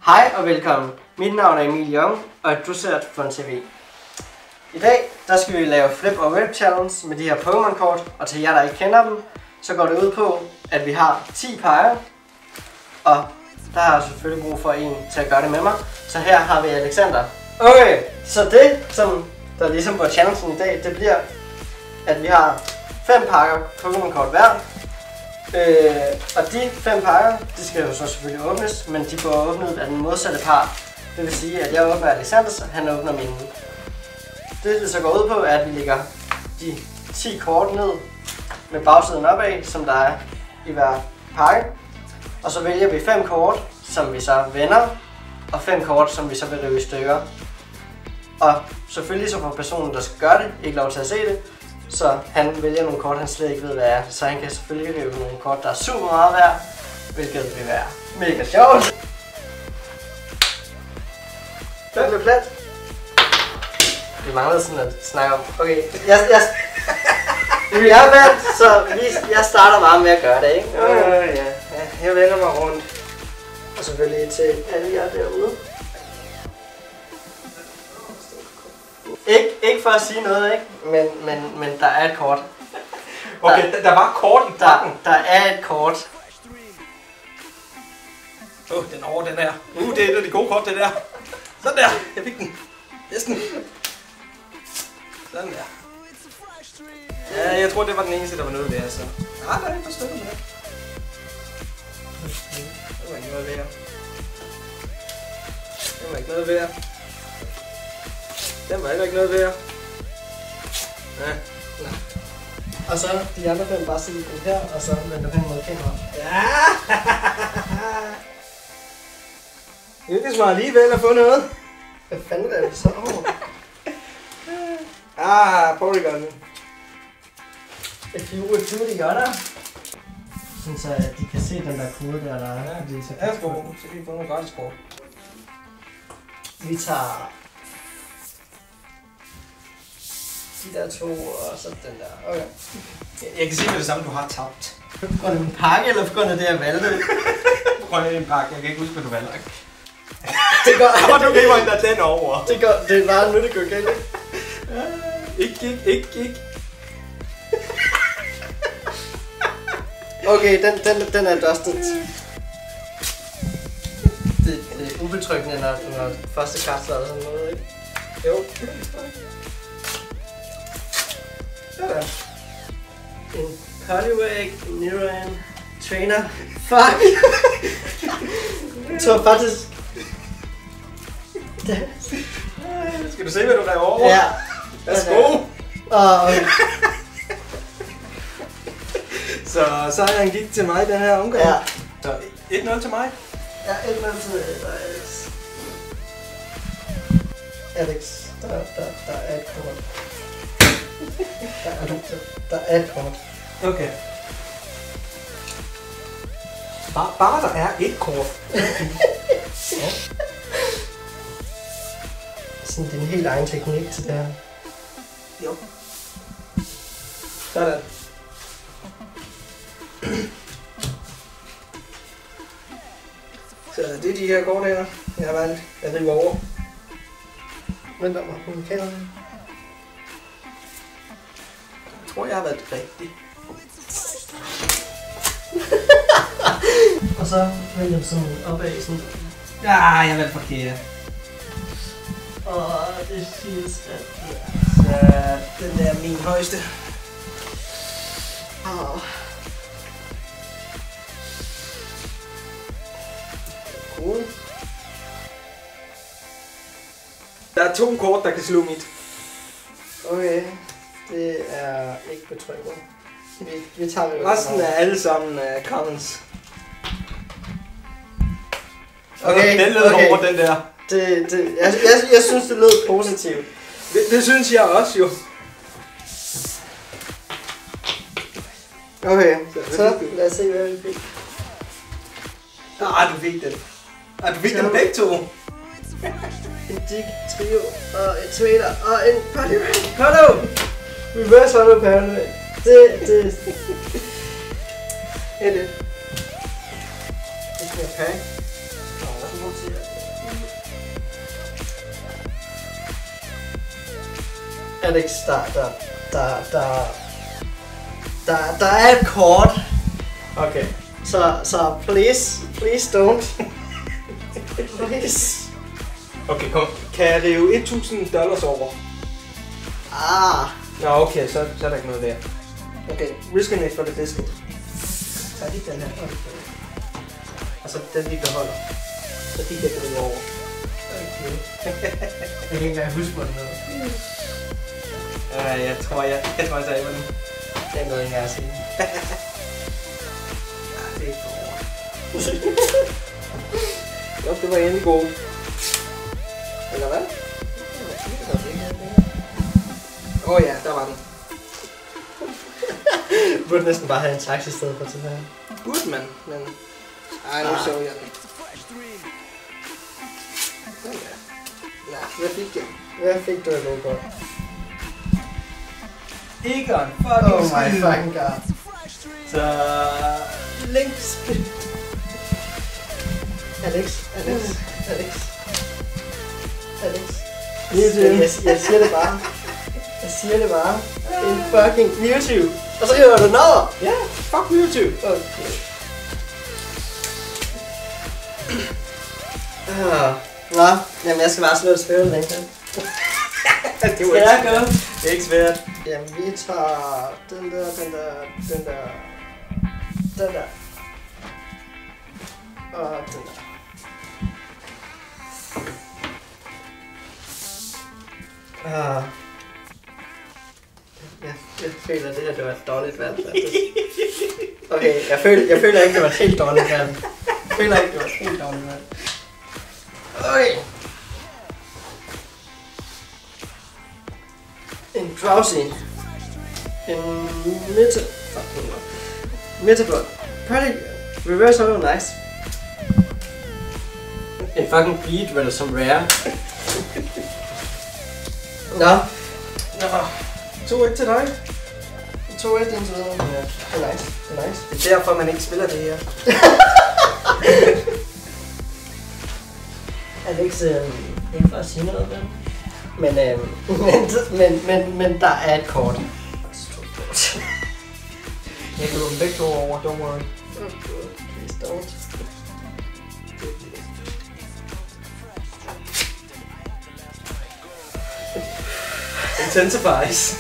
Hej og velkommen. Mit navn er Emil Young, og du ser Fun TV. I dag der skal vi lave flip og whip challenge med de her Pokémon kort, og til jer der ikke kender dem, så går det ud på, at vi har 10 peger, og der har jeg selvfølgelig brug for en til at gøre det med mig. Så her har vi Alexander. Okay, så det som der ligesom på challengen i dag, det bliver, at vi har 5 pakker Pokémon kort hver. Og de 5 pakker, de skal jo så selvfølgelig åbnes, men de bliver åbnet af den modsatte part. Det vil sige, at jeg åbner Alexanders, og han åbner mine. Det så går ud på, er, at vi lægger de 10 kort ned med bagsiden opad, som der er i hver pakke. Og så vælger vi 5 kort, som vi så vender, og 5 kort, som vi så vil rive i stykker. Og selvfølgelig så får personen, der skal gøre det, ikke lov til at se det. Så han vælger nogle kort, han slet ikke ved, hvad er. Så han kan selvfølgelig rive nogle kort, der er super meget værd, hvilket vil være mega sjovt. Det blev plat. Vi mangler sådan at snakke om. Okay, vi er valgt, så jeg starter bare med at gøre det, ikke? Ja. Jeg vender mig rundt. Og selvfølgelig til alle jer derude. Ikke for at sige noget, ikke? Men der er et kort. Okay, der var kort i pakken. Der er et kort. Den over den her. Det er et af de gode kort, det der. Sådan der. Jeg fik den. Næsten. Sådan der. Ja, jeg tror det var den eneste, der var noget ved, så. Der er et par stykker med det. Det var ikke noget værd. Det var ikke noget værd. Den var heller ikke noget værd. Ja. Og så de andre 5 bare sidde den her, og så vender den mod kameraet. Ja! Det er alligevel at få noget. Hvad fanden er det så? Polygon. If you the gutter. Sådan så de kan se den der kode der er. Ja, så kan vi få nogle gratis kort. Vi tager de der 2 og så den der. Okay. Jeg kan sige med det samme, du har tabt. På grund af min pakke, eller på grund af det, jeg valgte? På grund af din pakke. Jeg kan ikke huske, hvad du valgte. Det går. Du griber endda den over. Det er bare nu, det går galt. Ikke. Okay, den er dusted. Det er ubetryggende, når første kaster eller sådan noget, ikke? Jo. Sådan. En Poliwag, Nidoran, Trainer. Fuck! Jeg tror faktisk... Skal du se, hvad du rev over? Ja. Værsgo. Okay. Så sejren gik til mig den her omgang. Ja. Så 1-0 til mig. Ja, 1-0 til Alex. Alex, der er et kort. Der er et kort. Okay. Bare der er et kort. Ja. Sådan, det er en helt egen teknik til det her. Jo. Sådan. Så det er de her kort her, jeg har valgt. Jeg river over. Vent om mig, hun kender det. Jeg tror, jeg har været rigtig. Og så vælger jeg sådan opad sådan. Ja, jeg har valgt forkert. Det synes at Så den der er min højeste. Cool. Der er 2 kort, der kan slå mit. Okay, det er ikke betryggende. Vi tager det. Resten er alle sammen commons. Okay, den lød over den der. Jeg synes, det lød positivt. Det synes jeg også jo. Okay, så lad os se, hvad vi fik. Du fik den. Du fik dem begge 2. En Dig Trio, og en Twitter, og en Pollo! Reverse Hollow Pollo. Det er det. Det skal jeg pakke. Alex, der er et kort. Okay. Så please don't. Please. Okay, kom. Kan jeg rive $1,000 over? Nå, okay, så er der ikke noget der. Okay, risk and for the biscuit. Så lige den her. Okay. Og så den vi beholder. Så de kan rive over. Okay. Jeg kan ikke engang huske, hvor den er. Jeg tror, jeg tager den. Det er noget, jeg kan sige. Det er for over. Jo, det var endelig god. Eller hvad? Ja, der var den. Du burde næsten bare have en taxa i stedet for til det her. Good, man. Men... Ej, nu så jeg den. Ja, hvad fik jeg? Hvad fik du af logo? Ikke en fucking Oh my fucking god. Så... Links. Alex. Mewtwo. Jeg siger det bare. En fucking Mewtwo. Og så hiver du den over. Ja, fuck Mewtwo. Okay. Nå, jamen jeg skal bare slå et spil, den kan. Det var ikke svært. Det er ikke svært. Jamen vi tager den der. Og den der. Jeg føler, at det her det var et dårligt valg. Okay, jeg føler ikke, det var et helt dårligt valg. Okay. En Drowsy. En Metabot. Pretty reverse hollow, nice. En fucking beat, vel som rare. Nå. 2-1 til dig. 2-1 indtil videre. Ja, det er nice. Det er derfor, man ikke spiller det her. Alex, ikke for at sige noget, men der er et kort. Jeg kan lukke begge to over, don't worry. Oh god, please don't. Intensifies.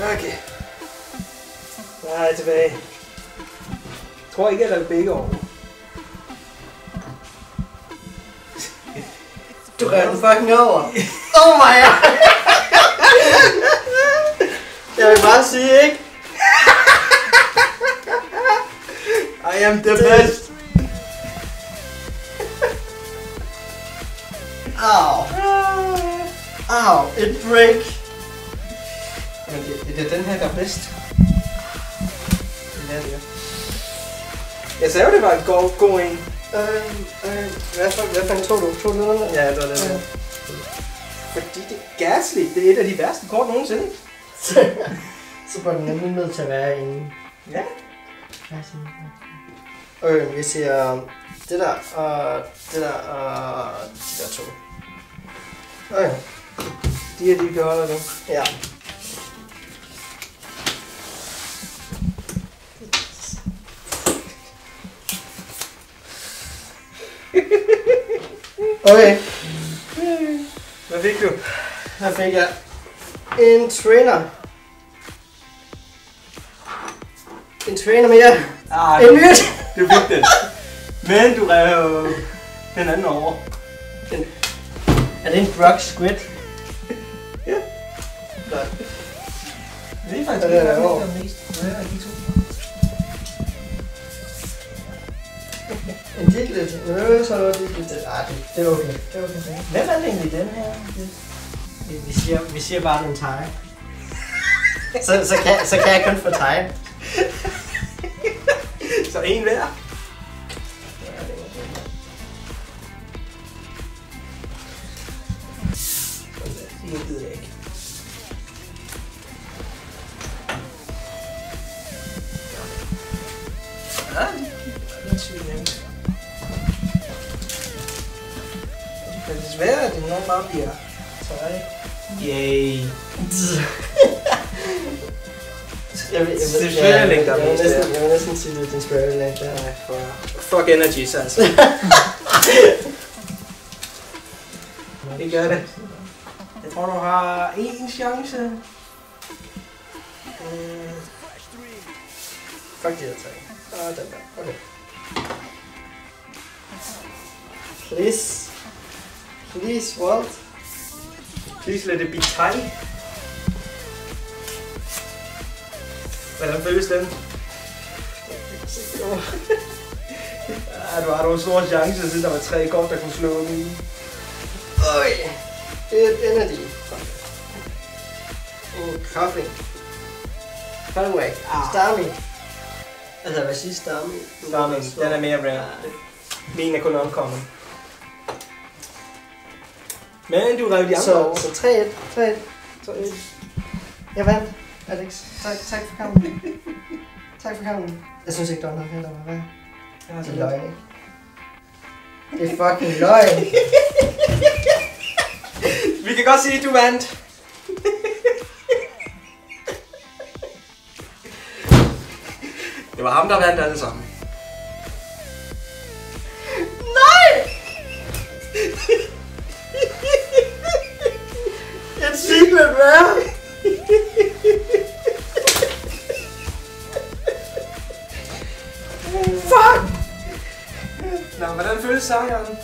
Okay. Nej, tilbage. Jeg tror ikke, jeg er begge over. Du rev den fucking over. Oh my god. Jeg vil bare sige, ikke? I am the best. Au, et break. Men det er den her, der er bedst. Det er det. Jeg sagde jo, det var en god en. Hvad fanden tog du? Tog du noget? Ja, det var det. Fordi det er Gastly. Det er et af de værste kort nogensinde. Så var den nemlig nødt til at være en... Ja. Vi siger det der og det der og de der to. Okay. De her, de beholder nu. Ja. Okay. Hvad fik du? Her fik jeg en trainer. En trainer mere. En myrt. Du fik den. Men du rev den anden over. Er det en Brock Squid? Ja. Nej. Det er faktisk det er over. En Diglett. Så er det Diglett. Det er okay. Hvem er det egentlig den her? Vi siger bare den tege. Så kan jeg kun få tege. Så en hver. Men desværre er det nok bare bliver tøj. Yay. Jeg vil næsten sige, det er din Spiral Link. Fuck Energies, altså. Vi gør det. Jeg tror, du har én chance. Fuck de her tre. Den der. Okay. Please. Please, what? Please let it be tight. Hvordan føles den? Du har en stor chance, siden der var 3 kort, der kunne slå den. Øj! Det er et energy. En coughing. Funwag. Starmie. Altså, hvad siger Starmie? Starmie, den er mere rare. Min er kun uncommon. Men du rev de andre over. Så 3-1. 3-1. Jeg vandt, Alex. Tak for kampen. Tak for kampen. Jeg synes ikke, der var noget fedt, der var værd. Det er løgn, ikke? Det er fucking løgn. Vi kan godt sige, at du vandt. Det var ham, der vandt alle sammen. Nej! Et secret rare! Fuck! Nå, hvordan føles sejren?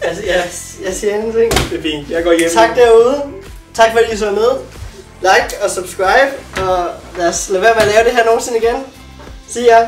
Altså, jeg siger ingenting. Det er fint, jeg går hjem. Tak derude. Tak fordi I så med. Like og subscribe, og lad os lade være med at lave det her nogensinde igen. See ya!